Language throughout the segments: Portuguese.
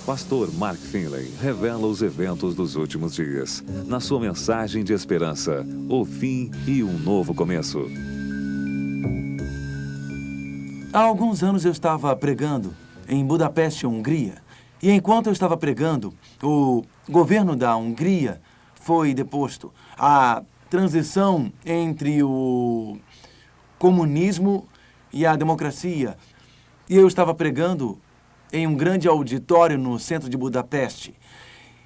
Pastor Mark Finley revela os eventos dos últimos dias, na sua mensagem de esperança, o fim e um novo começo. Há alguns anos eu estava pregando em Budapeste, Hungria. E enquanto eu estava pregando, o governo da Hungria foi deposto. A transição entre o comunismo e a democracia. E eu estava pregando em um grande auditório no centro de Budapeste.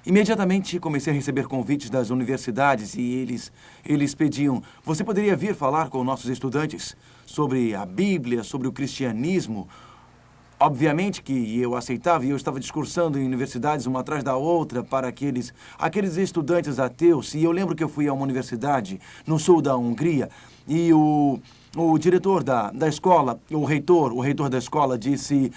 Imediatamente comecei a receber convites das universidades e eles pediam: você poderia vir falar com nossos estudantes sobre a Bíblia, sobre o cristianismo? Obviamente que eu aceitava e eu estava discursando em universidades uma atrás da outra para aqueles estudantes ateus. E eu lembro que eu fui a uma universidade no sul da Hungria e o diretor da escola, o reitor da escola disse: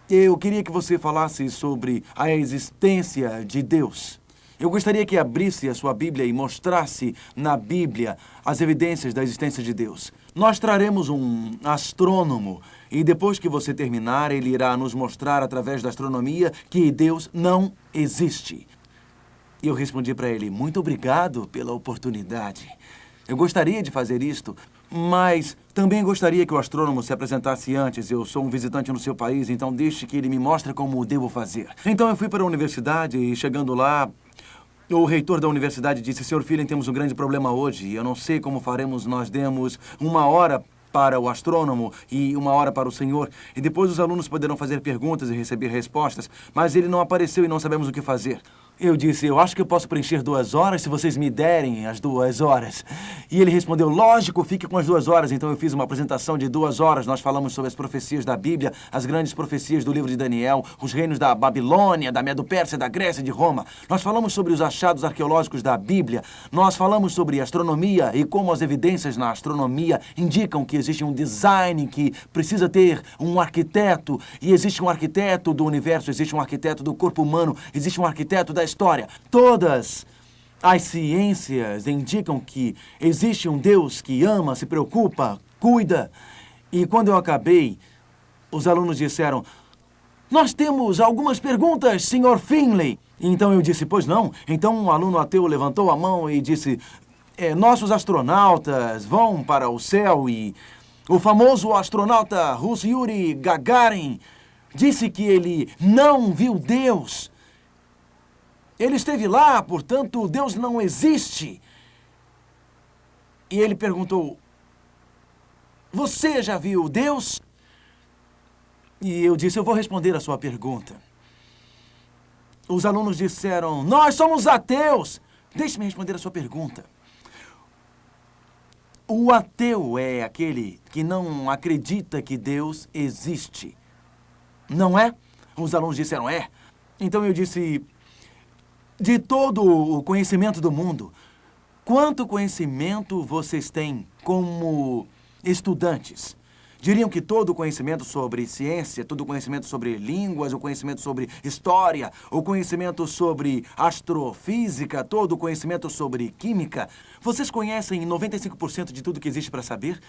eu queria que você falasse sobre a existência de Deus. Eu gostaria que abrisse a sua Bíblia e mostrasse na Bíblia as evidências da existência de Deus. Nós traremos um astrônomo e depois que você terminar, ele irá nos mostrar através da astronomia que Deus não existe. E eu respondi para ele: muito obrigado pela oportunidade. Eu gostaria de fazer isto, mas também gostaria que o astrônomo se apresentasse antes. Eu sou um visitante no seu país, então deixe que ele me mostre como devo fazer. Então eu fui para a universidade e, chegando lá, o reitor da universidade disse: Sr. Finley, temos um grande problema hoje. Eu não sei como faremos. Nós demos 1 hora para o astrônomo e 1 hora para o senhor. E depois os alunos poderão fazer perguntas e receber respostas. Mas ele não apareceu e não sabemos o que fazer. Eu disse: eu acho que eu posso preencher 2 horas se vocês me derem as 2 horas. E ele respondeu: lógico, fique com as 2 horas. Então eu fiz uma apresentação de 2 horas. Nós falamos sobre as profecias da Bíblia, as grandes profecias do livro de Daniel, os reinos da Babilônia, da Medo-Pérsia, da Grécia e de Roma. Nós falamos sobre os achados arqueológicos da Bíblia. Nós falamos sobre astronomia e como as evidências na astronomia indicam que existe um design que precisa ter um arquiteto. E existe um arquiteto do universo, existe um arquiteto do corpo humano, existe um arquiteto da história. Todas as ciências indicam que existe um Deus que ama, se preocupa, cuida. E quando eu acabei, os alunos disseram: nós temos algumas perguntas, Sr. Finley. Então eu disse: pois não. Então um aluno ateu levantou a mão e disse: nossos astronautas vão para o céu e o famoso astronauta russo Yuri Gagarin disse que ele não viu Deus. Ele esteve lá, portanto, Deus não existe. E ele perguntou: você já viu Deus? E eu disse: eu vou responder a sua pergunta. Os alunos disseram: nós somos ateus. Deixe-me responder a sua pergunta. O ateu é aquele que não acredita que Deus existe, não é? Os alunos disseram: é. Então eu disse: de todo o conhecimento do mundo, quanto conhecimento vocês têm como estudantes? Diriam que todo o conhecimento sobre ciência, todo o conhecimento sobre línguas, o conhecimento sobre história, o conhecimento sobre astrofísica, todo o conhecimento sobre química, vocês conhecem 95% de tudo que existe para saber?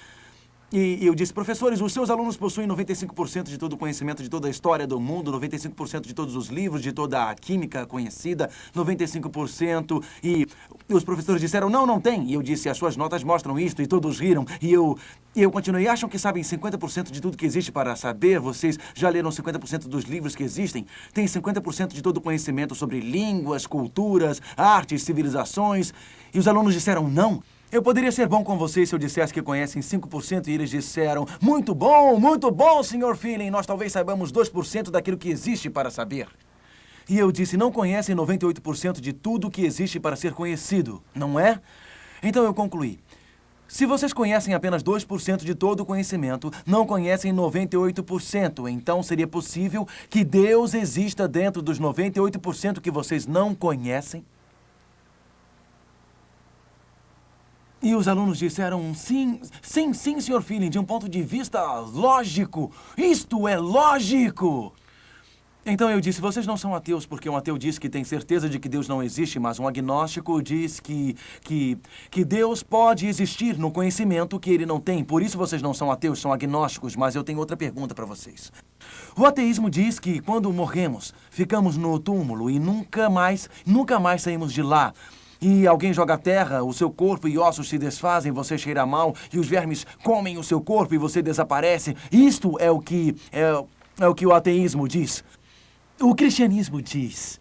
E eu disse: professores, os seus alunos possuem 95% de todo o conhecimento de toda a história do mundo, 95% de todos os livros, de toda a química conhecida, 95%. E os professores disseram: não tem. E eu disse: as suas notas mostram isto, e todos riram. E eu continuei: acham que sabem 50% de tudo que existe para saber? Vocês já leram 50% dos livros que existem? Tem 50% de todo o conhecimento sobre línguas, culturas, artes, civilizações. E os alunos disseram: não. Eu poderia ser bom com vocês se eu dissesse que conhecem 5% e eles disseram: muito bom, Sr. Finley. Nós talvez saibamos 2% daquilo que existe para saber. E eu disse: não conhecem 98% de tudo que existe para ser conhecido, não é? Então eu concluí: Se vocês conhecem apenas 2% de todo o conhecimento, não conhecem 98%. Então seria possível que Deus exista dentro dos 98% que vocês não conhecem? E os alunos disseram, sim, Sr. Feeling, de um ponto de vista lógico. Isto é lógico! Então eu disse, vocês não são ateus, porque um ateu diz que tem certeza de que Deus não existe, mas um agnóstico diz que Deus pode existir no conhecimento que ele não tem. Por isso vocês não são ateus, são agnósticos. Mas eu tenho outra pergunta para vocês. O ateísmo diz que quando morremos, ficamos no túmulo e nunca mais saímos de lá. E alguém joga terra, o seu corpo e ossos se desfazem, você cheira mal, e os vermes comem o seu corpo e você desaparece. Isto é o que o ateísmo diz. O cristianismo diz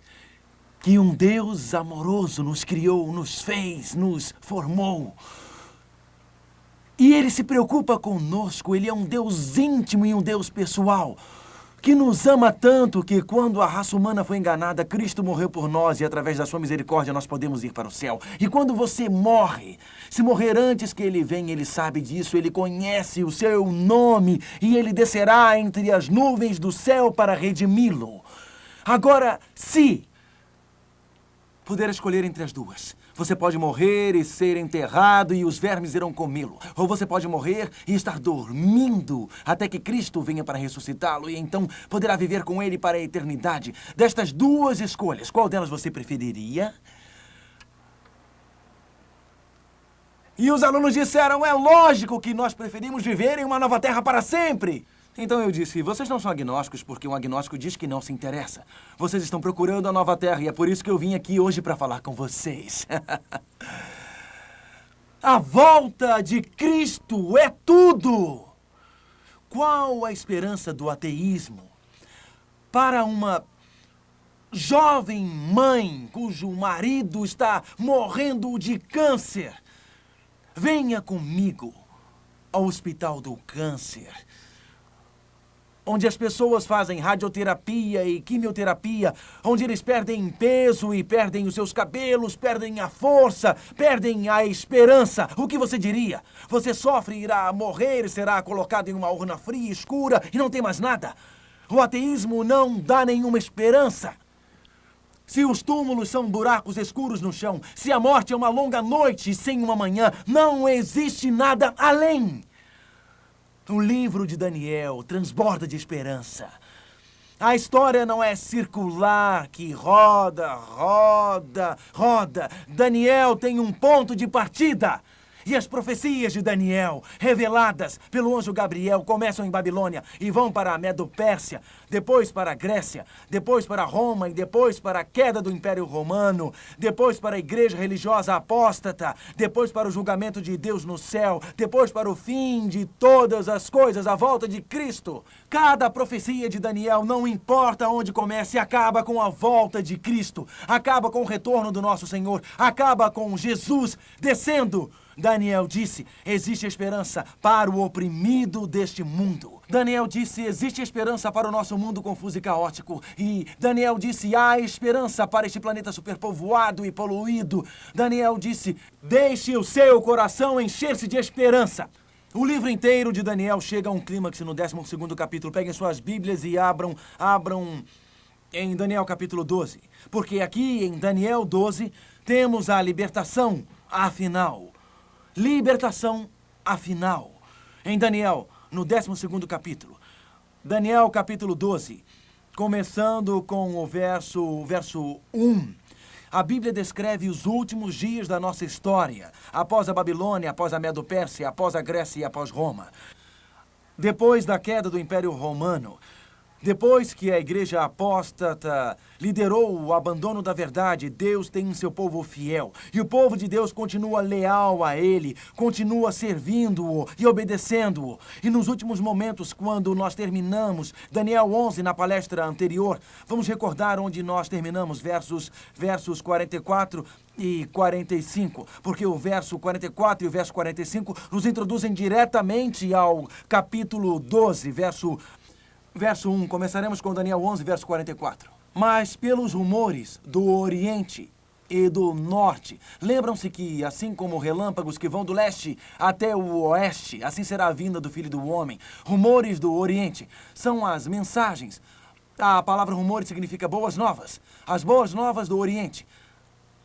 que um Deus amoroso nos criou, nos fez, nos formou. E ele se preocupa conosco, ele é um Deus íntimo e um Deus pessoal, que nos ama tanto que quando a raça humana foi enganada, Cristo morreu por nós e através da sua misericórdia nós podemos ir para o céu. E quando você morre, se morrer antes que ele venha, ele sabe disso, ele conhece o seu nome e ele descerá entre as nuvens do céu para redimi-lo. Agora, se puder escolher entre as duas, você pode morrer e ser enterrado e os vermes irão comê-lo. Ou você pode morrer e estar dormindo até que Cristo venha para ressuscitá-lo e então poderá viver com ele para a eternidade. Destas duas escolhas, qual delas você preferiria? E os alunos disseram, é lógico que nós preferimos viver em uma nova terra para sempre. Então eu disse, vocês não são agnósticos porque um agnóstico diz que não se interessa. Vocês estão procurando a nova terra e é por isso que eu vim aqui hoje para falar com vocês. A volta de Cristo é tudo! Qual a esperança do ateísmo para uma jovem mãe cujo marido está morrendo de câncer? Venha comigo ao Hospital do Câncer, onde as pessoas fazem radioterapia e quimioterapia, onde eles perdem peso e perdem os seus cabelos, perdem a força, perdem a esperança. O que você diria? Você sofre, irá morrer, será colocado em uma urna fria e escura e não tem mais nada. O ateísmo não dá nenhuma esperança. Se os túmulos são buracos escuros no chão, se a morte é uma longa noite sem uma manhã, não existe nada além. O livro de Daniel transborda de esperança. A história não é circular, que roda, roda, roda. Daniel tem um ponto de partida. E as profecias de Daniel, reveladas pelo anjo Gabriel, começam em Babilônia e vão para a Medo-Pérsia, depois para a Grécia, depois para Roma e depois para a queda do Império Romano, depois para a igreja religiosa apóstata, depois para o julgamento de Deus no céu, depois para o fim de todas as coisas, a volta de Cristo. Cada profecia de Daniel, não importa onde comece, acaba com a volta de Cristo, acaba com o retorno do nosso Senhor, acaba com Jesus descendo. Daniel disse, existe esperança para o oprimido deste mundo. Daniel disse, existe esperança para o nosso mundo confuso e caótico. E Daniel disse, há esperança para este planeta superpovoado e poluído. Daniel disse, deixe o seu coração encher-se de esperança. O livro inteiro de Daniel chega a um clímax no 12º capítulo. Peguem suas Bíblias e abram em Daniel capítulo 12. Porque aqui em Daniel 12 temos a libertação afinal. Libertação afinal. Em Daniel, no 12º capítulo. Daniel capítulo 12, começando com o verso 1. A Bíblia descreve os últimos dias da nossa história, após a Babilônia, após a Medo-Pérsia, após a Grécia e após Roma. Depois da queda do Império Romano, depois que a igreja apóstata liderou o abandono da verdade, Deus tem seu povo fiel. E o povo de Deus continua leal a ele, continua servindo-o e obedecendo-o. E nos últimos momentos, quando nós terminamos Daniel 11 na palestra anterior, vamos recordar onde nós terminamos, versos 44 e 45, porque o verso 44 e o verso 45 nos introduzem diretamente ao capítulo 12, Verso 1, começaremos com Daniel 11, verso 44. Mas pelos rumores do Oriente e do norte. Lembram-se que, assim como relâmpagos que vão do leste até o oeste, assim será a vinda do Filho do Homem. Rumores do Oriente são as mensagens. A palavra rumores significa boas novas. As boas novas do Oriente.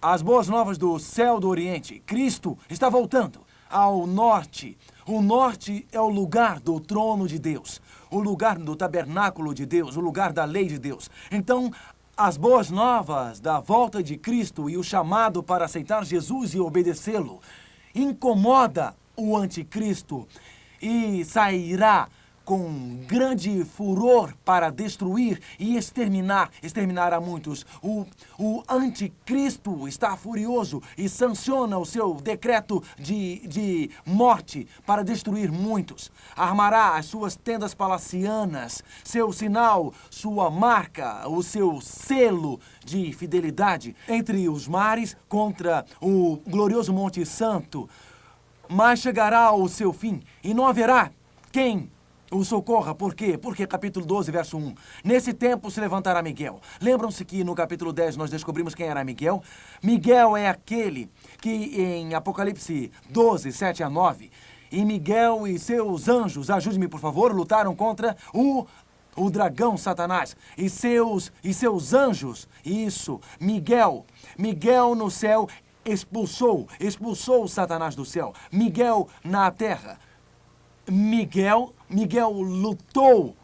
As boas novas do céu do Oriente. Cristo está voltando ao norte. O norte é o lugar do trono de Deus, o lugar do tabernáculo de Deus, o lugar da lei de Deus. Então, as boas novas da volta de Cristo e o chamado para aceitar Jesus e obedecê-lo incomoda o anticristo e sairá com grande furor para destruir e exterminar a muitos. O anticristo está furioso e sanciona o seu decreto de morte para destruir muitos. Armará as suas tendas palacianas, seu sinal, sua marca, o seu selo de fidelidade entre os mares contra o glorioso Monte Santo. Mas chegará o seu fim e não haverá quem o socorra. Por quê? Porque capítulo 12, verso 1. Nesse tempo se levantará Miguel. Lembram-se que no capítulo 10 nós descobrimos quem era Miguel? Miguel é aquele que em Apocalipse 12, 7 a 9, e Miguel e seus anjos, ajude-me por favor, lutaram contra o dragão Satanás e seus anjos. Isso, Miguel no céu expulsou Satanás do céu. Miguel na terra. Miguel lutou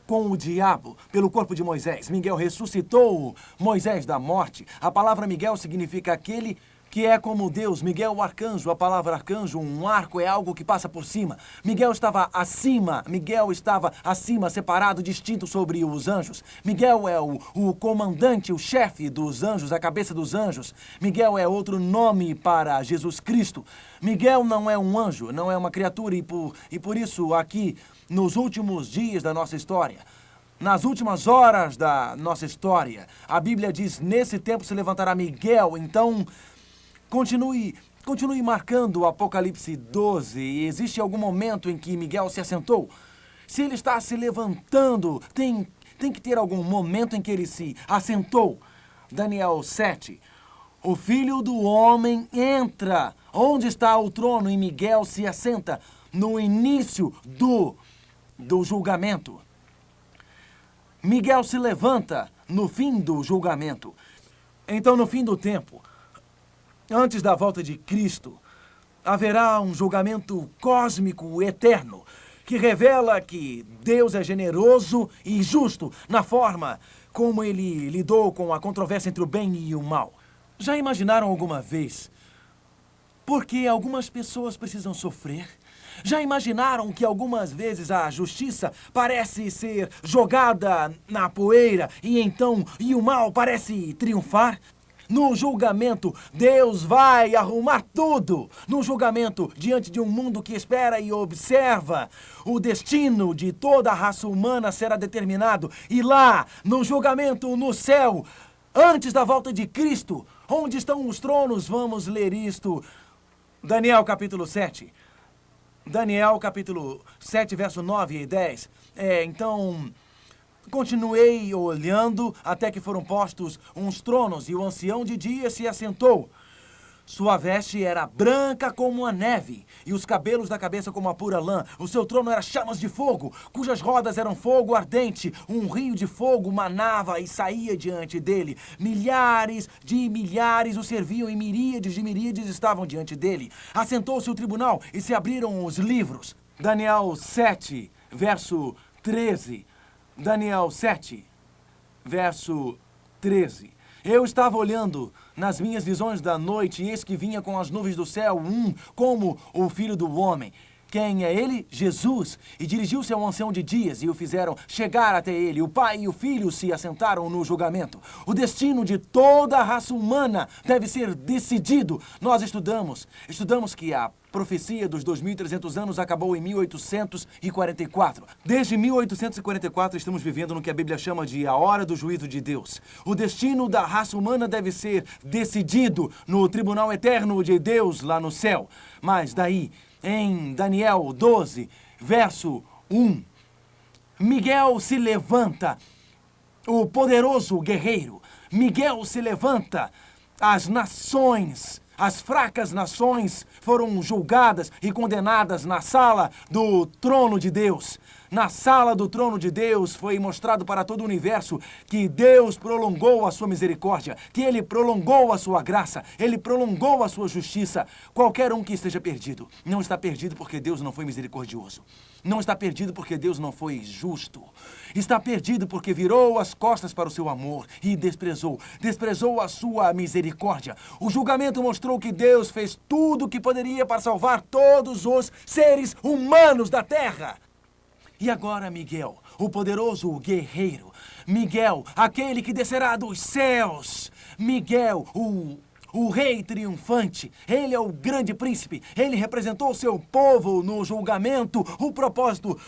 com o diabo pelo corpo de Moisés. Miguel ressuscitou Moisés da morte. A palavra Miguel significa aquele que é como Deus. Miguel, o arcanjo, a palavra arcanjo, um arco é algo que passa por cima. Miguel estava acima, separado, distinto sobre os anjos. Miguel é o comandante, o chefe dos anjos, a cabeça dos anjos. Miguel é outro nome para Jesus Cristo. Miguel não é um anjo, não é uma criatura e por isso aqui, nos últimos dias da nossa história, nas últimas horas da nossa história, a Bíblia diz, nesse tempo se levantará Miguel. Então, continue marcando o Apocalipse 12. Existe algum momento em que Miguel se assentou? Se ele está se levantando, tem que ter algum momento em que ele se assentou. Daniel 7. O Filho do Homem entra. Onde está o trono? E Miguel se assenta no início do julgamento. Miguel se levanta no fim do julgamento. Então, no fim do tempo, antes da volta de Cristo, haverá um julgamento cósmico eterno que revela que Deus é generoso e justo na forma como ele lidou com a controvérsia entre o bem e o mal. Já imaginaram alguma vez por que algumas pessoas precisam sofrer? Já imaginaram que algumas vezes a justiça parece ser jogada na poeira e o mal parece triunfar? No julgamento, Deus vai arrumar tudo. No julgamento, diante de um mundo que espera e observa, o destino de toda a raça humana será determinado. E lá, no julgamento, no céu, antes da volta de Cristo, onde estão os tronos? Vamos ler isto. Daniel capítulo 7. Daniel capítulo 7, verso 9 e 10. Então, continuei olhando até que foram postos uns tronos e o ancião de dia se assentou. Sua veste era branca como a neve e os cabelos da cabeça como a pura lã. O seu trono era chamas de fogo, cujas rodas eram fogo ardente. Um rio de fogo manava e saía diante dele. Milhares de milhares o serviam e miríades de miríades estavam diante dele. Assentou-se o tribunal e se abriram os livros. Daniel 7, verso 13. Daniel 7, verso 13. Eu estava olhando nas minhas visões da noite, e eis que vinha com as nuvens do céu, como o Filho do Homem. Quem é ele? Jesus. E dirigiu-se ao ancião de dias e o fizeram chegar até ele. O pai e o filho se assentaram no julgamento. O destino de toda a raça humana deve ser decidido. Nós estudamos que a profecia dos 2.300 anos acabou em 1844. Desde 1844 estamos vivendo no que a Bíblia chama de a hora do juízo de Deus. O destino da raça humana deve ser decidido no tribunal eterno de Deus lá no céu. Mas daí, em Daniel 12, verso 1, Miguel se levanta, o poderoso guerreiro. Miguel se levanta As nações, as fracas nações foram julgadas e condenadas na sala do trono de Deus. Na sala do trono de Deus foi mostrado para todo o universo que Deus prolongou a sua misericórdia, que Ele prolongou a sua graça, Ele prolongou a sua justiça. Qualquer um que esteja perdido, não está perdido porque Deus não foi misericordioso. Não está perdido porque Deus não foi justo. Está perdido porque virou as costas para o seu amor e desprezou a sua misericórdia. O julgamento mostrou que Deus fez tudo o que poderia para salvar todos os seres humanos da terra. E agora Miguel, o poderoso guerreiro. Miguel, aquele que descerá dos céus. Miguel, o rei triunfante. Ele é o grande príncipe. Ele representou seu povo no julgamento. O propósito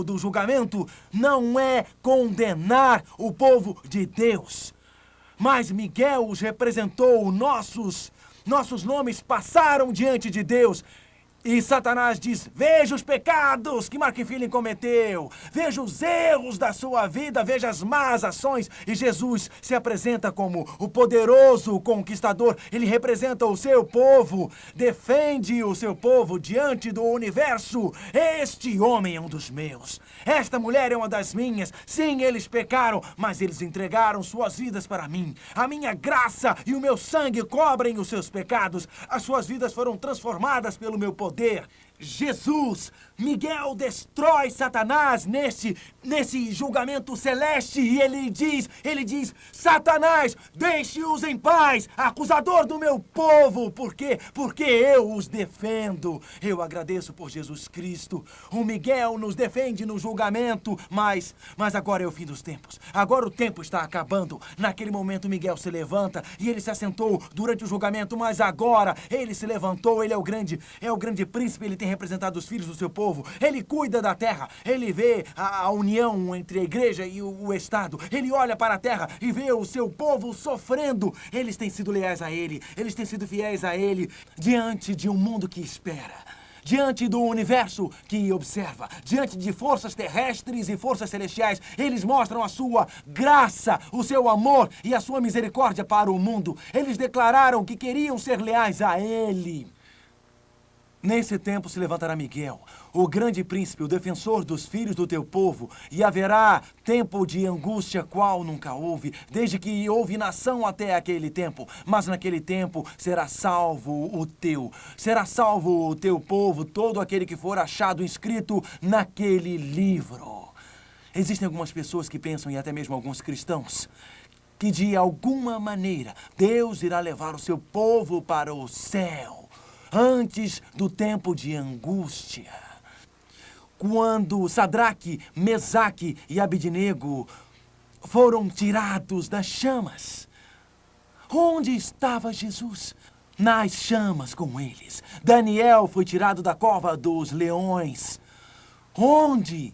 do julgamento não é condenar o povo de Deus. Mas Miguel os representou. Nossos nomes passaram diante de Deus. E Satanás diz, veja os pecados que Mark Philin cometeu, veja os erros da sua vida, veja as más ações. E Jesus se apresenta como o poderoso conquistador. Ele representa o seu povo, defende o seu povo diante do universo. Este homem é um dos meus, esta mulher é uma das minhas. Sim, eles pecaram, mas eles entregaram suas vidas para mim. A minha graça e o meu sangue cobrem os seus pecados. As suas vidas foram transformadas pelo meu poder. Jesus, Miguel destrói Satanás nesse julgamento celeste e ele diz, Satanás, deixe-os em paz, acusador do meu povo, porque eu os defendo. Eu agradeço por Jesus Cristo. O Miguel nos defende no julgamento, mas agora é o fim dos tempos. Agora o tempo está acabando. Naquele momento Miguel se levanta e ele se assentou durante o julgamento, mas agora ele se levantou, ele é o grande príncipe, ele tem representado os filhos do seu povo. Ele cuida da terra, ele vê a união entre a igreja e o Estado. Ele olha para a terra e vê o seu povo sofrendo. Eles têm sido leais a ele, eles têm sido fiéis a ele diante de um mundo que espera, diante do universo que observa, diante de forças terrestres e forças celestiais. Eles mostram a sua graça, o seu amor e a sua misericórdia para o mundo. Eles declararam que queriam ser leais a ele. Nesse tempo se levantará Miguel, o grande príncipe, o defensor dos filhos do teu povo, e haverá tempo de angústia qual nunca houve, desde que houve nação até aquele tempo. Mas naquele tempo será salvo o teu povo, todo aquele que for achado inscrito naquele livro. Existem algumas pessoas que pensam, e até mesmo alguns cristãos, que de alguma maneira Deus irá levar o seu povo para o céu antes do tempo de angústia. Quando Sadraque, Mesaque e Abednego foram tirados das chamas, onde estava Jesus? Nas chamas com eles. Daniel foi tirado da cova dos leões. Onde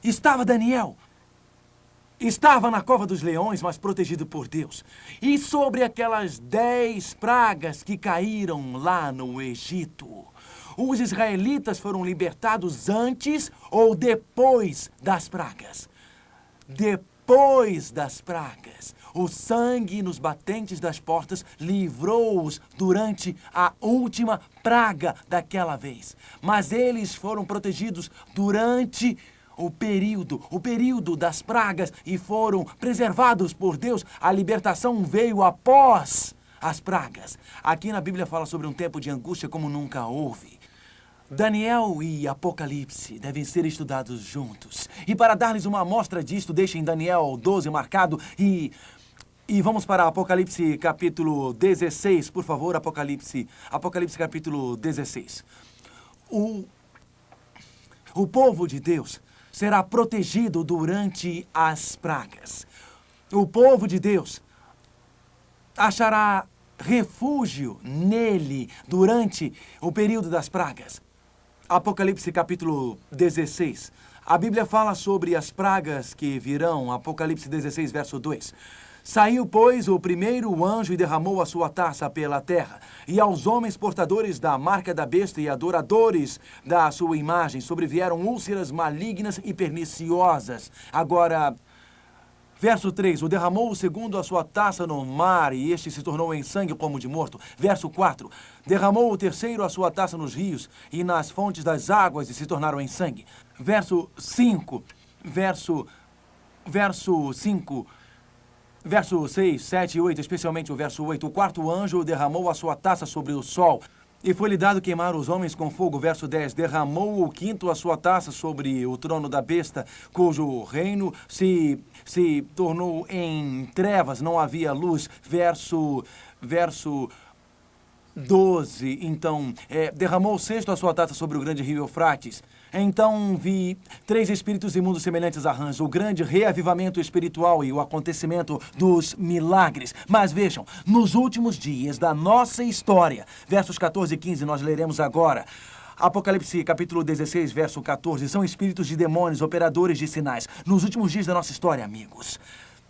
estava Daniel? Estava na cova dos leões, mas protegido por Deus. E sobre aquelas 10 pragas que caíram lá no Egito, os israelitas foram libertados antes ou depois das pragas? Depois das pragas. O sangue nos batentes das portas livrou-os durante a última praga daquela vez. Mas eles foram protegidos durante o período das pragas e foram preservados por Deus. A libertação veio após as pragas. Aqui na Bíblia fala sobre um tempo de angústia como nunca houve. Daniel e Apocalipse devem ser estudados juntos. E para dar-lhes uma amostra disto, deixem Daniel 12 marcado e vamos para Apocalipse capítulo 16, por favor, Apocalipse capítulo 16. O povo de Deus será protegido durante as pragas. O povo de Deus achará refúgio nele durante o período das pragas. Apocalipse capítulo 16. A Bíblia fala sobre as pragas que virão. Apocalipse 16, verso 2. Saiu, pois, o primeiro anjo e derramou a sua taça pela terra, e aos homens portadores da marca da besta e adoradores da sua imagem sobrevieram úlceras malignas e perniciosas. Agora, Verso 3, o derramou segundo a sua taça no mar, e este se tornou em sangue como de morto. Verso 4, derramou o terceiro a sua taça nos rios e nas fontes das águas, e se tornaram em sangue. Verso 5, verso 5, verso 6, 7 e 8, especialmente o verso 8. O quarto anjo derramou a sua taça sobre o sol, e foi-lhe dado queimar os homens com fogo. Verso 10, derramou o quinto a sua taça sobre o trono da besta, cujo reino se tornou em trevas, não havia luz. Verso 12, então, derramou o sexto a sua taça sobre o grande rio Eufrates. Então vi 3 espíritos imundos semelhantes a rãs, o grande reavivamento espiritual e o acontecimento dos milagres. Mas vejam, nos últimos dias da nossa história, versos 14 e 15, nós leremos agora. Apocalipse, capítulo 16, verso 14, são espíritos de demônios, operadores de sinais. Nos últimos dias da nossa história, amigos,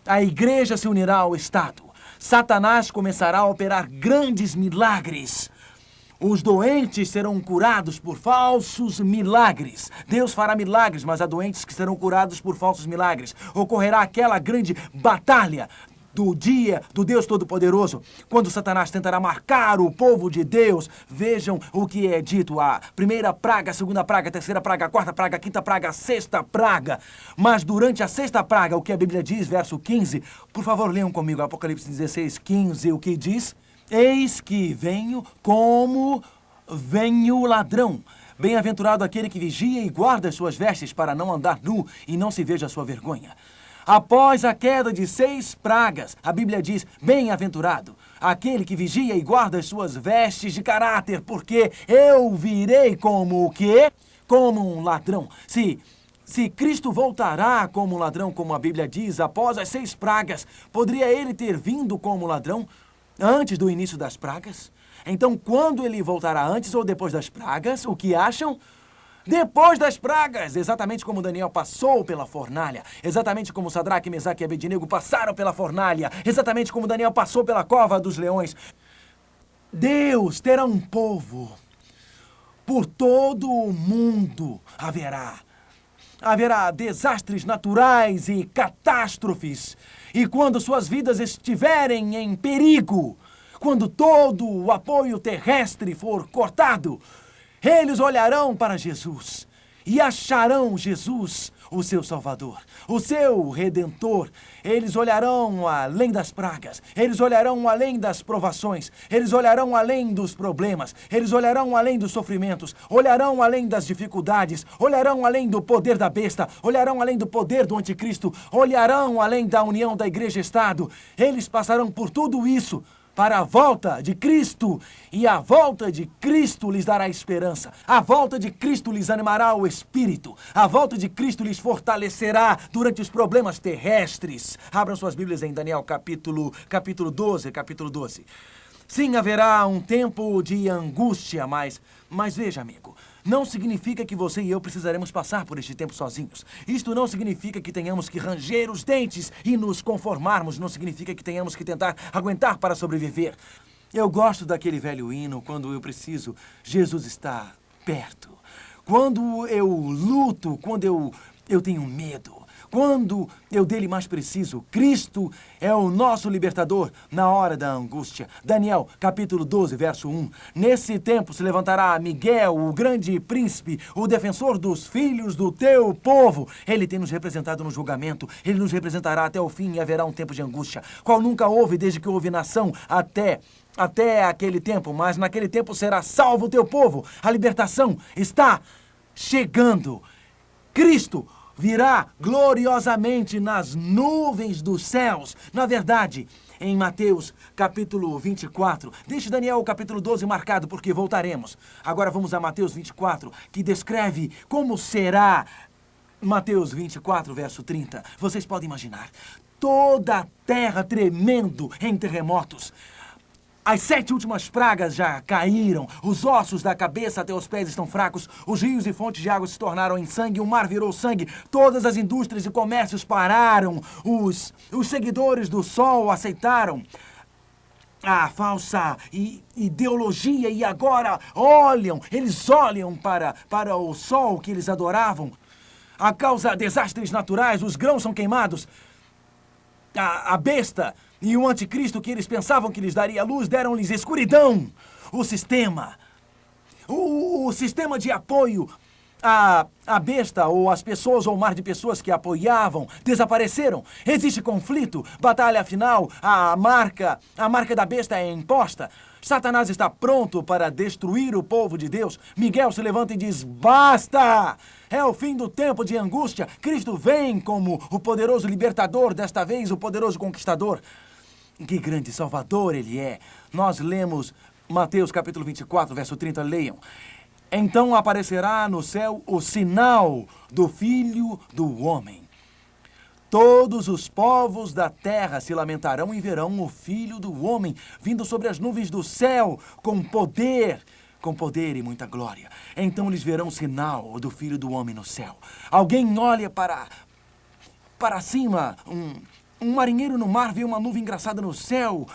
a igreja se unirá ao Estado. Satanás começará a operar grandes milagres. Os doentes serão curados por falsos milagres. Deus fará milagres, mas há doentes que serão curados por falsos milagres. Ocorrerá aquela grande batalha do dia do Deus Todo-Poderoso, quando Satanás tentará marcar o povo de Deus. Vejam o que é dito: a primeira praga, a segunda praga, a terceira praga, a quarta praga, a quinta praga, a sexta praga. Mas durante a sexta praga, o que a Bíblia diz, verso 15, por favor, leiam comigo, Apocalipse 16, 15, o que diz? Eis que venho como vem o ladrão. Bem-aventurado aquele que vigia e guarda as suas vestes, para não andar nu e não se veja a sua vergonha. Após a queda de 6 pragas, a Bíblia diz: bem-aventurado aquele que vigia e guarda as suas vestes de caráter, porque eu virei como o quê? Como um ladrão. Se Cristo voltará como um ladrão, como a Bíblia diz, após as 6 pragas, poderia ele ter vindo como ladrão antes do início das pragas? Então, quando ele voltará, antes ou depois das pragas, o que acham? Depois das pragas, exatamente como Daniel passou pela fornalha, exatamente como Sadraque, Mesaque e Abednego passaram pela fornalha, exatamente como Daniel passou pela cova dos leões. Deus terá um povo. Por todo o mundo haverá desastres naturais e catástrofes. E quando suas vidas estiverem em perigo, quando todo o apoio terrestre for cortado, eles olharão para Jesus e acharão Jesus o seu Salvador, o seu Redentor. Eles olharão além das pragas, eles olharão além das provações, eles olharão além dos problemas, eles olharão além dos sofrimentos, olharão além das dificuldades, olharão além do poder da besta, olharão além do poder do anticristo, olharão além da união da igreja-estado. Eles passarão por tudo isso para a volta de Cristo, e a volta de Cristo lhes dará esperança. A volta de Cristo lhes animará o espírito. A volta de Cristo lhes fortalecerá durante os problemas terrestres. Abram suas Bíblias em Daniel capítulo 12. Sim, haverá um tempo de angústia, mas veja, amigo, não significa que você e eu precisaremos passar por este tempo sozinhos. Isto não significa que tenhamos que ranger os dentes e nos conformarmos. Não significa que tenhamos que tentar aguentar para sobreviver. Eu gosto daquele velho hino: quando eu preciso, Jesus está perto. Quando eu luto, quando eu tenho medo, quando eu dele mais preciso, Cristo é o nosso libertador na hora da angústia. Daniel, capítulo 12, verso 1. Nesse tempo se levantará Miguel, o grande príncipe, o defensor dos filhos do teu povo. Ele tem nos representado no julgamento. Ele nos representará até o fim, e haverá um tempo de angústia, qual nunca houve desde que houve nação até aquele tempo. Mas naquele tempo será salvo o teu povo. A libertação está chegando. Cristo virá gloriosamente nas nuvens dos céus. Na verdade, em Mateus capítulo 24, deixe Daniel capítulo 12 marcado, porque voltaremos. Agora vamos a Mateus 24, que descreve como será. Mateus 24, verso 30. Vocês podem imaginar toda a terra tremendo em terremotos. As 7 últimas pragas já caíram, os ossos da cabeça até os pés estão fracos, os rios e fontes de água se tornaram em sangue, o mar virou sangue, todas as indústrias e comércios pararam, os seguidores do sol aceitaram a falsa ideologia e agora eles olham para o sol que eles adoravam. A causa de desastres naturais, os grãos são queimados. A besta e o anticristo que eles pensavam que lhes daria luz, deram-lhes escuridão. O sistema de apoio à besta, ou as pessoas, ou o mar de pessoas que apoiavam, desapareceram. Existe conflito, batalha final, a marca da besta é imposta. Satanás está pronto para destruir o povo de Deus. Miguel se levanta e diz: basta! É o fim do tempo de angústia. Cristo vem como o poderoso libertador, desta vez o poderoso conquistador. Que grande salvador ele é. Nós lemos Mateus capítulo 24, verso 30, leiam. Então aparecerá no céu o sinal do Filho do Homem. Todos os povos da terra se lamentarão e verão o Filho do Homem vindo sobre as nuvens do céu com poder e muita glória. Então eles verão o sinal do Filho do Homem no céu. Alguém olha para cima, um marinheiro no mar vê uma nuvem engraçada no céu.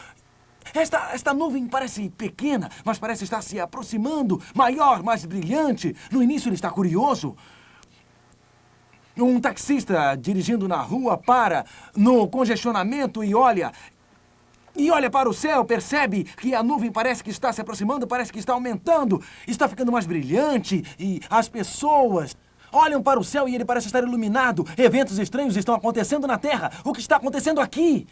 Esta nuvem parece pequena, mas parece estar se aproximando, maior, mais brilhante. No início ele está curioso. Um taxista dirigindo na rua para no congestionamento e olha para o céu, percebe que a nuvem parece que está se aproximando, parece que está aumentando, está ficando mais brilhante e as pessoas olham para o céu e ele parece estar iluminado. Eventos estranhos estão acontecendo na Terra. O que está acontecendo aqui?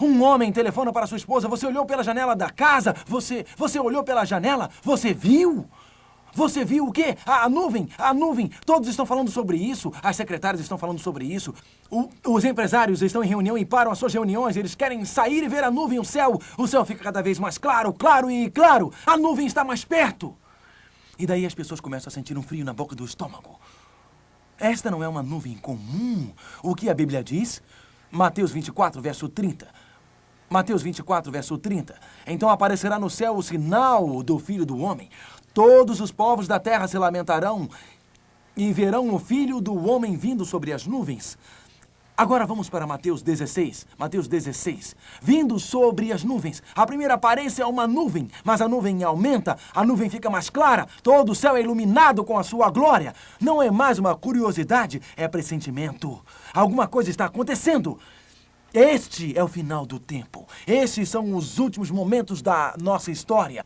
Um homem telefona para sua esposa. Você olhou pela janela da casa? Você olhou pela janela? Você viu? Você viu o quê? A nuvem. Todos estão falando sobre isso. As secretárias estão falando sobre isso. Os empresários estão em reunião e param as suas reuniões. Eles querem sair e ver a nuvem, o céu. O céu fica cada vez mais claro. A nuvem está mais perto. E daí as pessoas começam a sentir um frio na boca do estômago. Esta não é uma nuvem comum. O que a Bíblia diz? Mateus 24, verso 30. Mateus 24, verso 30. Então aparecerá no céu o sinal do Filho do Homem. Todos os povos da terra se lamentarão e verão o Filho do Homem vindo sobre as nuvens. Agora vamos para Mateus 16. Mateus 16. Vindo sobre as nuvens. A primeira aparência é uma nuvem, mas a nuvem aumenta, a nuvem fica mais clara, todo o céu é iluminado com a sua glória. Não é mais uma curiosidade, é pressentimento. Alguma coisa está acontecendo. Este é o final do tempo. Estes são os últimos momentos da nossa história.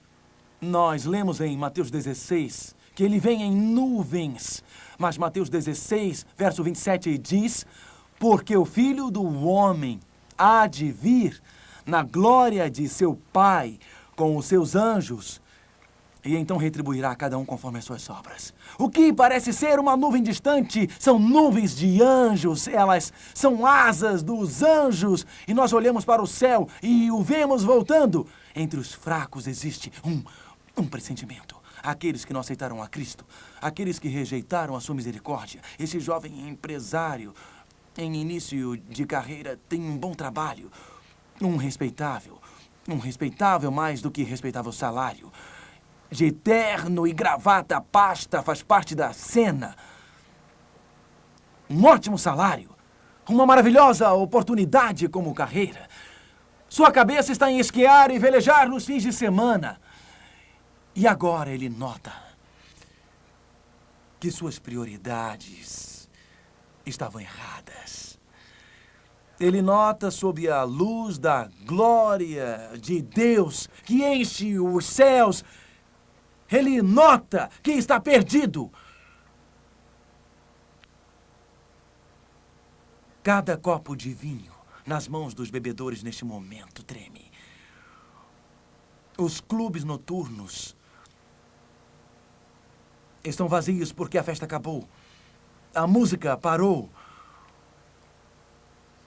Nós lemos em Mateus 16 que ele vem em nuvens. Mas Mateus 16, verso 27 diz: porque o Filho do Homem há de vir na glória de seu Pai com os seus anjos e então retribuirá a cada um conforme as suas obras. O que parece ser uma nuvem distante são nuvens de anjos. Elas são asas dos anjos. E nós olhamos para o céu e o vemos voltando. Entre os fracos existe um pressentimento. Aqueles que não aceitaram a Cristo. Aqueles que rejeitaram a sua misericórdia. Esse jovem empresário em início de carreira tem um bom trabalho. Um respeitável mais do que respeitável salário. De terno e gravata, pasta, faz parte da cena. Um ótimo salário. Uma maravilhosa oportunidade como carreira. Sua cabeça está em esquiar e velejar nos fins de semana. E agora ele nota que suas prioridades estavam erradas. Ele nota sob a luz da glória de Deus que enche os céus. Ele nota que está perdido. Cada copo de vinho nas mãos dos bebedores neste momento treme. Os clubes noturnos estão vazios porque a festa acabou. A música parou.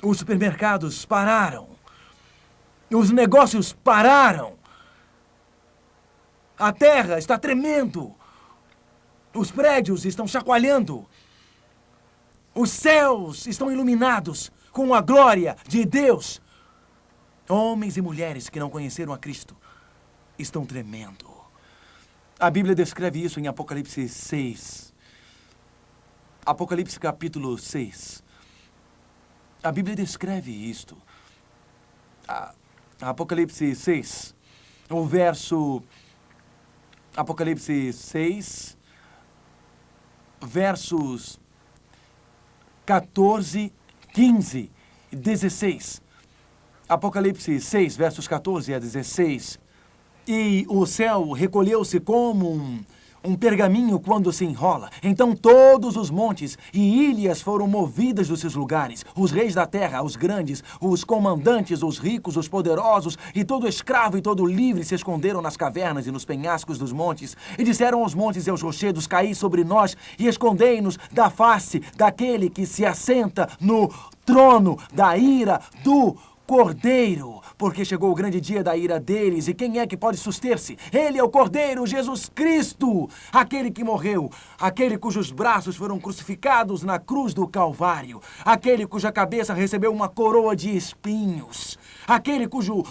Os supermercados pararam. Os negócios pararam. A terra está tremendo. Os prédios estão chacoalhando. Os céus estão iluminados com a glória de Deus. Homens e mulheres que não conheceram a Cristo estão tremendo. A Bíblia descreve isso em Apocalipse 6. Apocalipse capítulo 6. A Bíblia descreve isto. Apocalipse 6, o verso... Apocalipse 6, versos 14, 15 e 16. Apocalipse 6, versos 14 a 16. E o céu recolheu-se como um pergaminho quando se enrola. Então todos os montes e ilhas foram movidas dos seus lugares. Os reis da terra, os grandes, os comandantes, os ricos, os poderosos, e todo escravo e todo livre se esconderam nas cavernas e nos penhascos dos montes. E disseram aos montes e aos rochedos: caí sobre nós e escondei-nos da face daquele que se assenta no trono da ira do Cordeiro, porque chegou o grande dia da ira deles, e quem é que pode suster-se? Ele é o Cordeiro, Jesus Cristo, aquele que morreu, aquele cujos braços foram crucificados na cruz do Calvário, aquele cuja cabeça recebeu uma coroa de espinhos, aquele cujo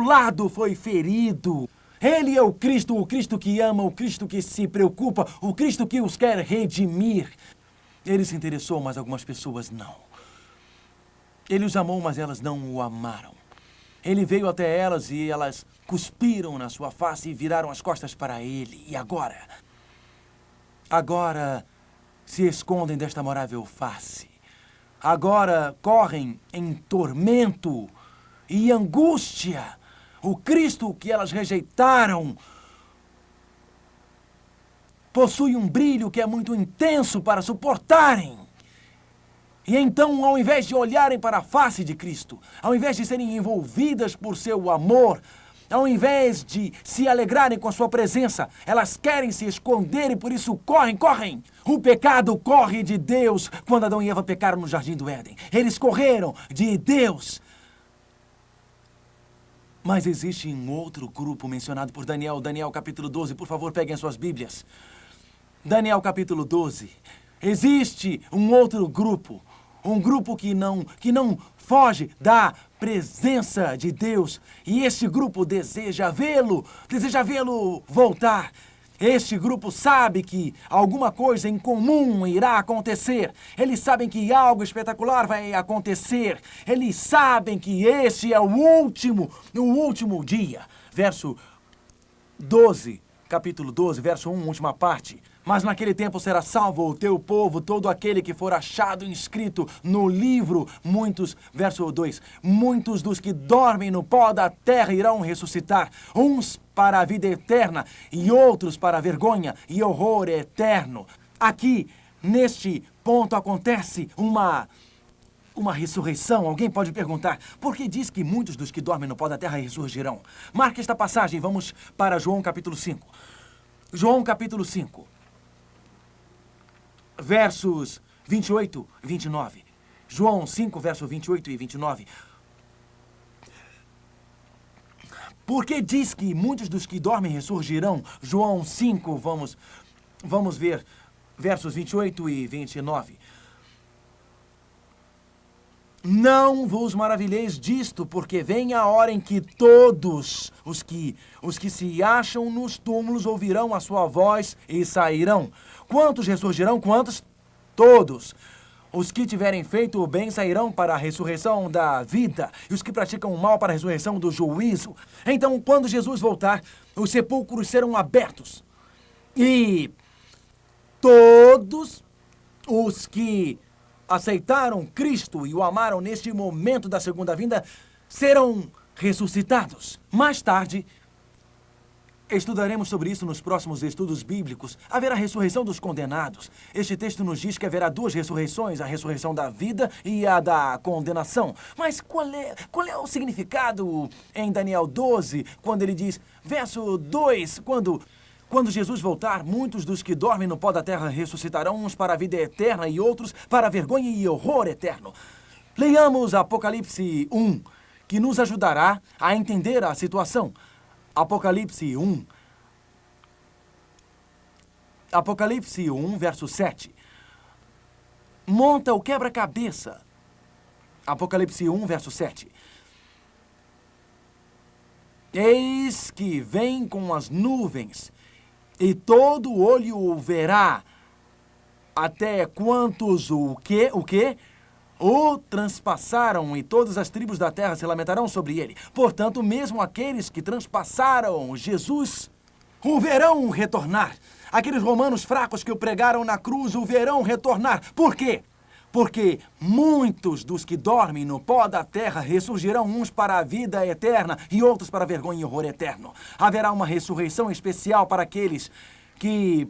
lado foi ferido. Ele é o Cristo que ama, o Cristo que se preocupa, o Cristo que os quer redimir. Ele se interessou, mas algumas pessoas não. Ele os amou, mas elas não o amaram. Ele veio até elas e elas cuspiram na sua face e viraram as costas para ele. E agora? Agora se escondem desta amorável face. Agora correm em tormento e angústia. O Cristo que elas rejeitaram possui um brilho que é muito intenso para suportarem. E então, ao invés de olharem para a face de Cristo, ao invés de serem envolvidas por seu amor, ao invés de se alegrarem com a sua presença, elas querem se esconder e por isso correm. O pecado corre de Deus quando Adão e Eva pecaram no Jardim do Éden. Eles correram de Deus. Mas existe um outro grupo mencionado por Daniel. Daniel capítulo 12, por favor, peguem as suas Bíblias. Daniel capítulo 12. Existe um outro grupo. Um grupo que não foge da presença de Deus. E este grupo deseja vê-lo voltar. Este grupo sabe que alguma coisa incomum irá acontecer. Eles sabem que algo espetacular vai acontecer. Eles sabem que este é o último dia. Verso 12, capítulo 12, verso 1, última parte. Mas naquele tempo será salvo o teu povo, todo aquele que for achado inscrito no livro. Verso 2, muitos dos que dormem no pó da terra irão ressuscitar, uns para a vida eterna e outros para a vergonha e horror eterno. Aqui, neste ponto, acontece uma ressurreição. Alguém pode perguntar, por que diz que muitos dos que dormem no pó da terra ressurgirão? Marque esta passagem, vamos para João capítulo 5. João capítulo 5. Versos 28 e 29. João 5, verso 28 e 29. Porque diz que muitos dos que dormem ressurgirão? João 5, vamos ver versos 28 e 29. Não vos maravilheis disto, porque vem a hora em que todos os que se acham nos túmulos ouvirão a sua voz e sairão. Quantos ressurgirão? Quantos? Todos. Os que tiverem feito o bem sairão para a ressurreição da vida, e os que praticam o mal para a ressurreição do juízo. Então, quando Jesus voltar, os sepulcros serão abertos. E todos os que aceitaram Cristo e o amaram neste momento da segunda vinda serão ressuscitados. Mais tarde, estudaremos sobre isso nos próximos estudos bíblicos. Haverá a ressurreição dos condenados. Este texto nos diz que haverá duas ressurreições, a ressurreição da vida e a da condenação. Mas qual é o significado em Daniel 12, quando ele diz, verso 2, quando Jesus voltar, muitos dos que dormem no pó da terra ressuscitarão, uns para a vida eterna e outros para a vergonha e horror eterno. Leiamos Apocalipse 1, que nos ajudará a entender a situação. Apocalipse 1. Apocalipse 1, verso 7. Monta o quebra-cabeça. Apocalipse 1, verso 7. Eis que vem com as nuvens, e todo olho o verá, até quantos o quê? O transpassaram, e todas as tribos da terra se lamentarão sobre ele. Portanto, mesmo aqueles que transpassaram Jesus o verão retornar. Aqueles romanos fracos que o pregaram na cruz o verão retornar. Por quê? Porque muitos dos que dormem no pó da terra ressurgirão, uns para a vida eterna e outros para a vergonha e horror eterno. Haverá uma ressurreição especial para aqueles que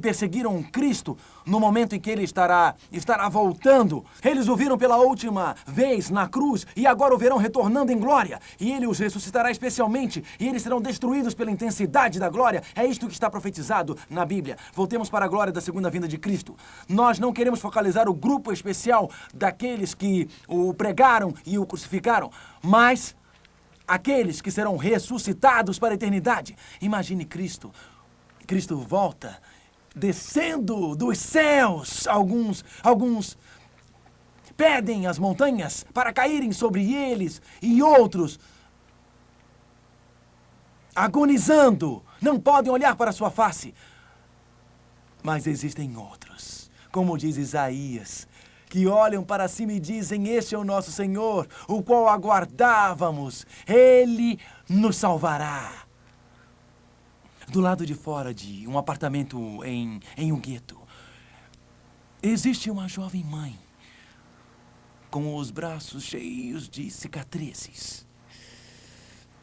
perseguiram Cristo no momento em que Ele estará voltando. Eles o viram pela última vez na cruz e agora o verão retornando em glória. E Ele os ressuscitará especialmente e eles serão destruídos pela intensidade da glória. É isto que está profetizado na Bíblia. Voltemos para a glória da segunda vinda de Cristo. Nós não queremos focalizar o grupo especial daqueles que o pregaram e o crucificaram, mas aqueles que serão ressuscitados para a eternidade. Imagine Cristo. Cristo volta descendo dos céus. Alguns pedem as montanhas para caírem sobre eles e outros, agonizando, não podem olhar para sua face. Mas existem outros, como diz Isaías, que olham para cima e dizem: este é o nosso Senhor, o qual aguardávamos. Ele nos salvará. Do lado de fora de um apartamento em um gueto, existe uma jovem mãe com os braços cheios de cicatrizes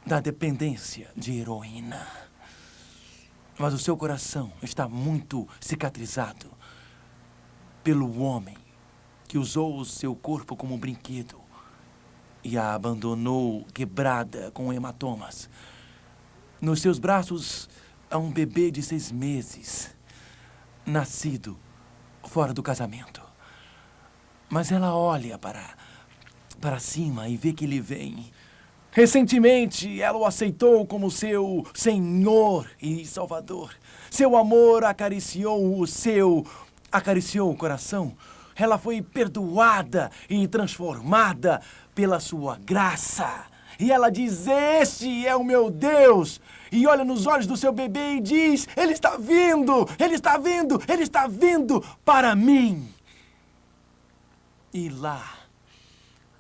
da dependência de heroína. Mas o seu coração está muito cicatrizado pelo homem que usou o seu corpo como um brinquedo e a abandonou quebrada com hematomas. Nos seus braços há um bebê de 6 meses, nascido fora do casamento. Mas ela olha para cima e vê que ele vem. Recentemente, ela o aceitou como seu Senhor e Salvador. Seu amor acariciou o coração. Ela foi perdoada e transformada pela sua graça. E ela diz: este é o meu Deus. E olha nos olhos do seu bebê e diz: ele está vindo, ele está vindo, ele está vindo para mim. E lá,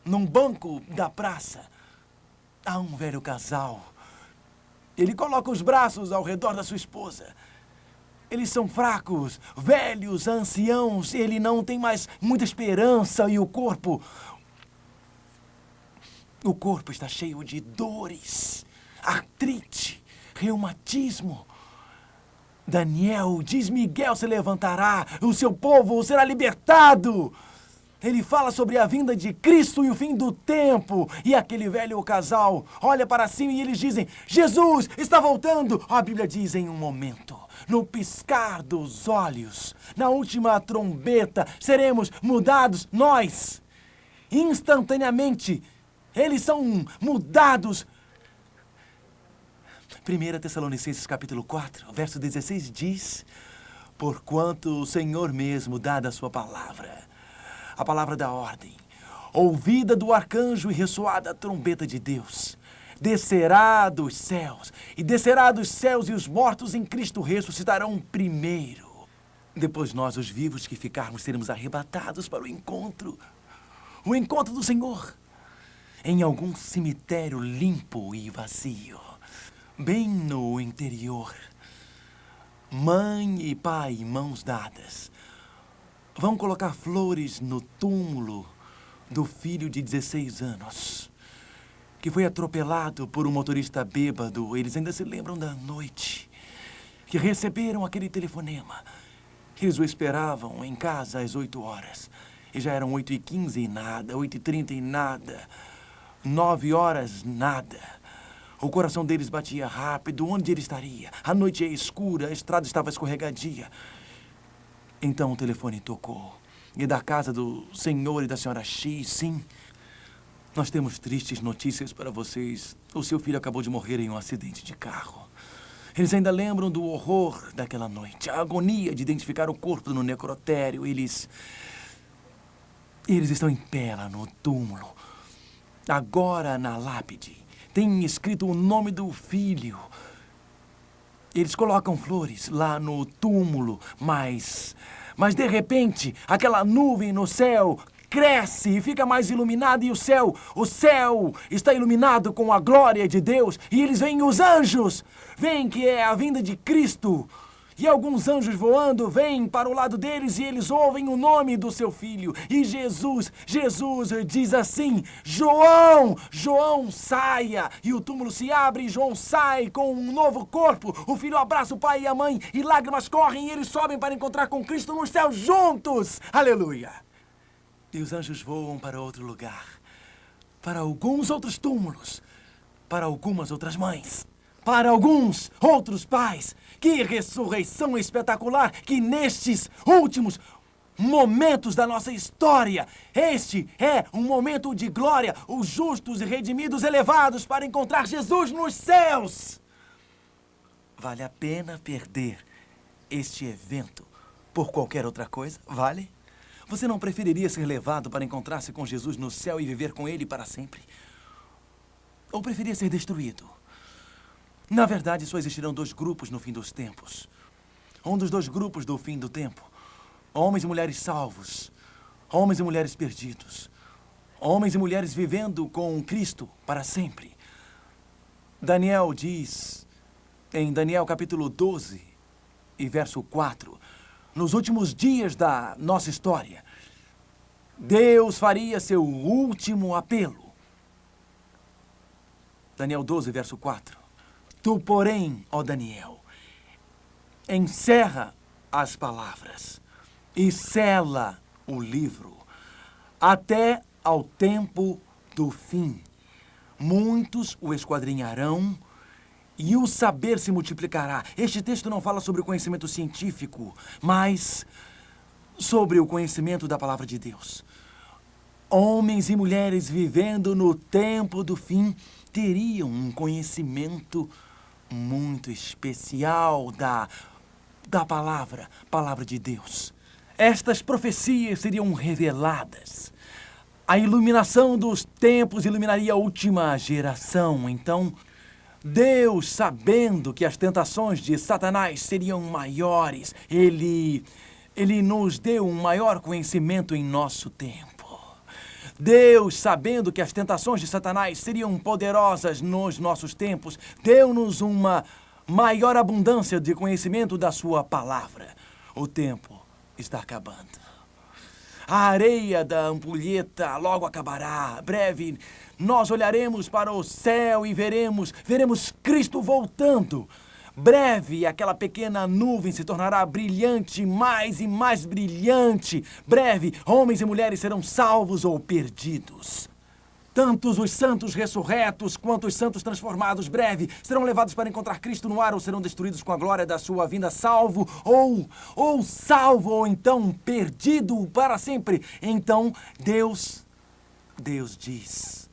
num banco da praça, há um velho casal. Ele coloca os braços ao redor da sua esposa. Eles são fracos, velhos, anciãos. Ele não tem mais muita esperança e o corpo está cheio de dores, artrite, reumatismo. Daniel diz: Miguel se levantará, o seu povo será libertado. Ele fala sobre a vinda de Cristo e o fim do tempo. E aquele velho casal olha para cima e eles dizem: Jesus está voltando. A Bíblia diz: em um momento, no piscar dos olhos, na última trombeta, seremos mudados nós. Instantaneamente, eles são mudados. 1 Tessalonicenses capítulo 4, verso 16 diz: porquanto o Senhor mesmo, dada a sua palavra, a palavra da ordem, ouvida do arcanjo e ressoada a trombeta de Deus, descerá dos céus, e os mortos em Cristo ressuscitarão primeiro. Depois nós, os vivos que ficarmos, seremos arrebatados para o encontro do Senhor, em algum cemitério limpo e vazio, bem no interior. Mãe e pai, mãos dadas, vão colocar flores no túmulo do filho de 16 anos, que foi atropelado por um motorista bêbado. Eles ainda se lembram da noite que receberam aquele telefonema. Eles o esperavam em casa às 8 horas. E já eram 8h15 e nada, 8h30 e nada, 9 horas nada. O coração deles batia rápido. Onde ele estaria? A noite é escura, a estrada estava escorregadia. Então o telefone tocou. E da casa do senhor e da senhora X, sim, nós temos tristes notícias para vocês. O seu filho acabou de morrer em um acidente de carro. Eles ainda lembram do horror daquela noite, a agonia de identificar o corpo no necrotério. Eles estão em pé lá no túmulo. Agora, na lápide, tem escrito o nome do filho. Eles colocam flores lá no túmulo, mas de repente, aquela nuvem no céu cresce e fica mais iluminada e o céu está iluminado com a glória de Deus. E eles veem os anjos, veem que é a vinda de Cristo. E alguns anjos voando vêm para o lado deles e eles ouvem o nome do seu filho. E Jesus diz assim: João, João, saia. E o túmulo se abre e João sai com um novo corpo. O filho abraça o pai e a mãe e lágrimas correm e eles sobem para encontrar com Cristo nos céus juntos. Aleluia! E os anjos voam para outro lugar, para alguns outros túmulos, para algumas outras mães, para alguns outros pais. Que ressurreição espetacular que nestes últimos momentos da nossa história, este é um momento de glória, os justos e redimidos elevados para encontrar Jesus nos céus. Vale a pena perder este evento por qualquer outra coisa? Vale? Você não preferiria ser levado para encontrar-se com Jesus no céu e viver com Ele para sempre? Ou preferia ser destruído? Na verdade, só existirão dois grupos no fim dos tempos. Um dos dois grupos do fim do tempo. Homens e mulheres salvos. Homens e mulheres perdidos. Homens e mulheres vivendo com Cristo para sempre. Daniel diz, em Daniel capítulo 12 e verso 4, nos últimos dias da nossa história, Deus faria seu último apelo. Daniel 12, verso 4. Tu, porém, ó Daniel, encerra as palavras e sela o livro até ao tempo do fim. Muitos o esquadrinharão e o saber se multiplicará. Este texto não fala sobre o conhecimento científico, mas sobre o conhecimento da palavra de Deus. Homens e mulheres vivendo no tempo do fim teriam um conhecimento muito especial da palavra de Deus. Estas profecias seriam reveladas. A iluminação dos tempos iluminaria a última geração. Então, Deus, sabendo que as tentações de Satanás seriam maiores, Ele nos deu um maior conhecimento em nosso tempo. Deus, sabendo que as tentações de Satanás seriam poderosas nos nossos tempos, deu-nos uma maior abundância de conhecimento da sua palavra. O tempo está acabando. A areia da ampulheta logo acabará. Breve, nós olharemos para o céu e veremos Cristo voltando. Breve, aquela pequena nuvem se tornará brilhante, mais e mais brilhante. Breve, homens e mulheres serão salvos ou perdidos. Tantos os santos ressurretos quanto os santos transformados, breve, serão levados para encontrar Cristo no ar ou serão destruídos com a glória da sua vinda, salvo ou então perdido para sempre. Então, Deus diz,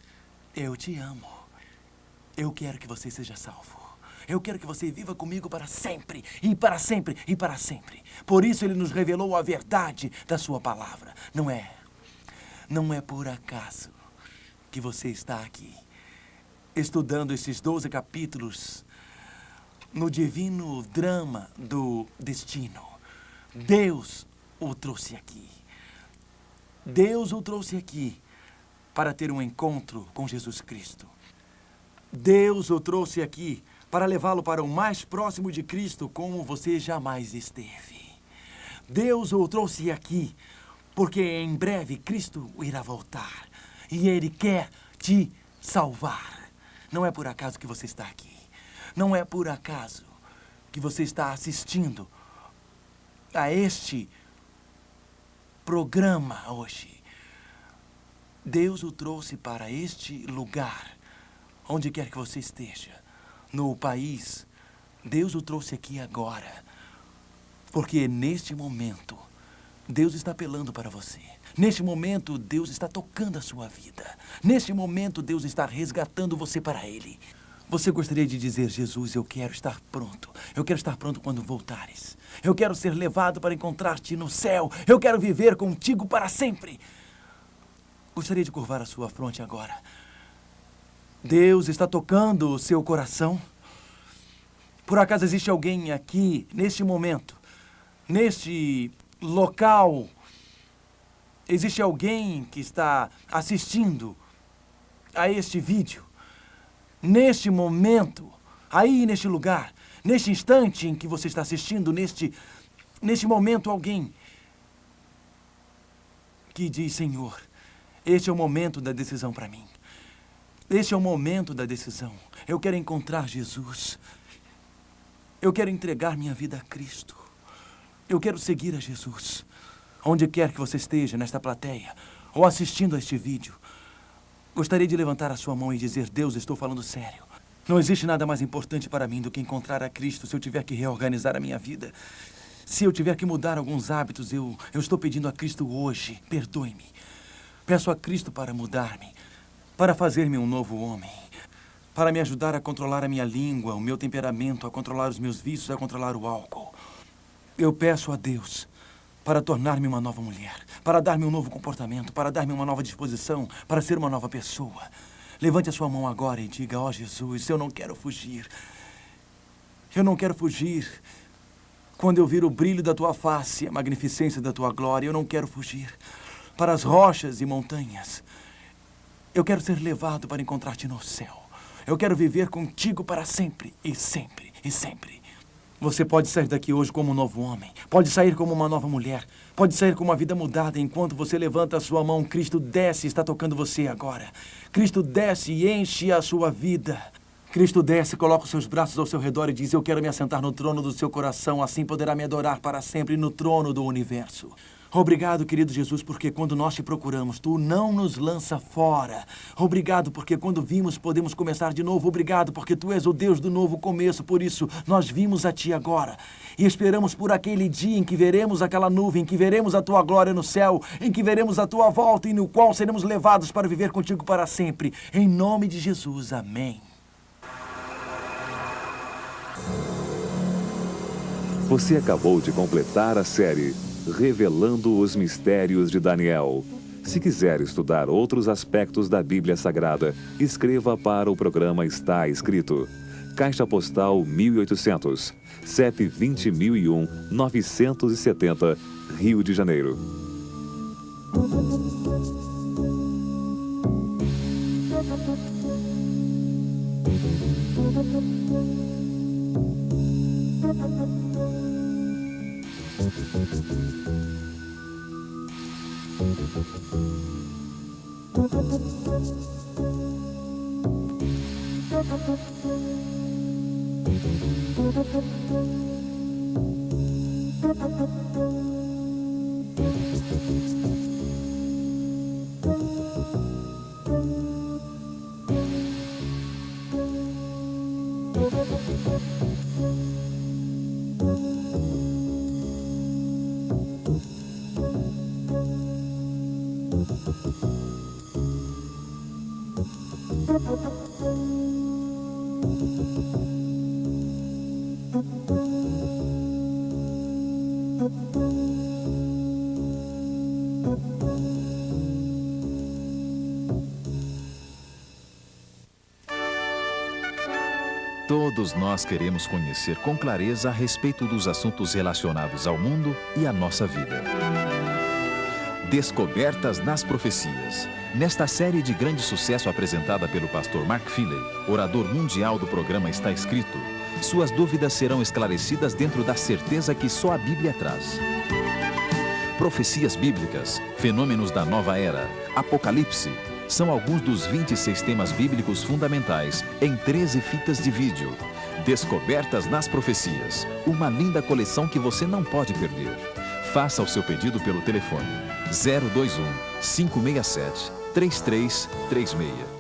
eu te amo. Eu quero que você seja salvo. Eu quero que você viva comigo para sempre, e para sempre, e para sempre. Por isso Ele nos revelou a verdade da sua palavra. Não é por acaso que você está aqui, estudando esses 12 capítulos no divino drama do destino. Deus o trouxe aqui. Deus o trouxe aqui para ter um encontro com Jesus Cristo. Deus o trouxe aqui para levá-lo para o mais próximo de Cristo como você jamais esteve. Deus o trouxe aqui porque em breve Cristo irá voltar e Ele quer te salvar. Não é por acaso que você está aqui. Não é por acaso que você está assistindo a este programa hoje. Deus o trouxe para este lugar, onde quer que você esteja, no país. Deus o trouxe aqui agora, porque neste momento, Deus está apelando para você. Neste momento, Deus está tocando a sua vida. Neste momento, Deus está resgatando você para Ele. Você gostaria de dizer, Jesus, eu quero estar pronto. Eu quero estar pronto quando voltares. Eu quero ser levado para encontrar-te no céu. Eu quero viver contigo para sempre. Gostaria de curvar a sua fronte agora. Deus está tocando o seu coração. Por acaso existe alguém aqui, neste momento, neste local, existe alguém que está assistindo a este vídeo, neste momento, aí neste lugar, neste instante em que você está assistindo, neste momento, alguém que diz: Senhor, este é o momento da decisão para mim. Este é o momento da decisão. Eu quero encontrar Jesus. Eu quero entregar minha vida a Cristo. Eu quero seguir a Jesus. Onde quer que você esteja, nesta plateia, ou assistindo a este vídeo, gostaria de levantar a sua mão e dizer: Deus, estou falando sério. Não existe nada mais importante para mim do que encontrar a Cristo. Se eu tiver que reorganizar a minha vida, se eu tiver que mudar alguns hábitos, eu estou pedindo a Cristo hoje. Perdoe-me. Peço a Cristo para mudar-me, para fazer-me um novo homem, para me ajudar a controlar a minha língua, o meu temperamento, a controlar os meus vícios, a controlar o álcool. Eu peço a Deus para tornar-me uma nova mulher, para dar-me um novo comportamento, para dar-me uma nova disposição, para ser uma nova pessoa. Levante a sua mão agora e diga: ó Jesus, eu não quero fugir. Eu não quero fugir. Quando eu vir o brilho da tua face, a magnificência da tua glória, eu não quero fugir para as rochas e montanhas. Eu quero ser levado para encontrar-te no céu. Eu quero viver contigo para sempre e sempre e sempre. Você pode sair daqui hoje como um novo homem. Pode sair como uma nova mulher. Pode sair com uma vida mudada. Enquanto você levanta a sua mão, Cristo desce e está tocando você agora. Cristo desce e enche a sua vida. Cristo desce, coloca os seus braços ao seu redor e diz: eu quero me assentar no trono do seu coração. Assim poderá me adorar para sempre no trono do universo. Obrigado, querido Jesus, porque quando nós te procuramos, tu não nos lança fora. Obrigado, porque quando vimos, podemos começar de novo. Obrigado, porque tu és o Deus do novo começo. Por isso, nós vimos a ti agora. E esperamos por aquele dia em que veremos aquela nuvem, em que veremos a tua glória no céu, em que veremos a tua volta e no qual seremos levados para viver contigo para sempre. Em nome de Jesus, amém. Você acabou de completar a série Revelando os Mistérios de Daniel. Se quiser estudar outros aspectos da Bíblia Sagrada, escreva para o programa Está Escrito. Caixa Postal 1800, CEP 20001 970, Rio de Janeiro. Todos nós queremos conhecer com clareza a respeito dos assuntos relacionados ao mundo e à nossa vida. Descobertas nas Profecias. Nesta série de grande sucesso apresentada pelo pastor Mark Finley, orador mundial do programa Está Escrito, suas dúvidas serão esclarecidas dentro da certeza que só a Bíblia traz. Profecias bíblicas, fenômenos da nova era, Apocalipse, são alguns dos 26 temas bíblicos fundamentais em 13 fitas de vídeo. Descobertas nas Profecias, uma linda coleção que você não pode perder. Faça o seu pedido pelo telefone 021 567 3336.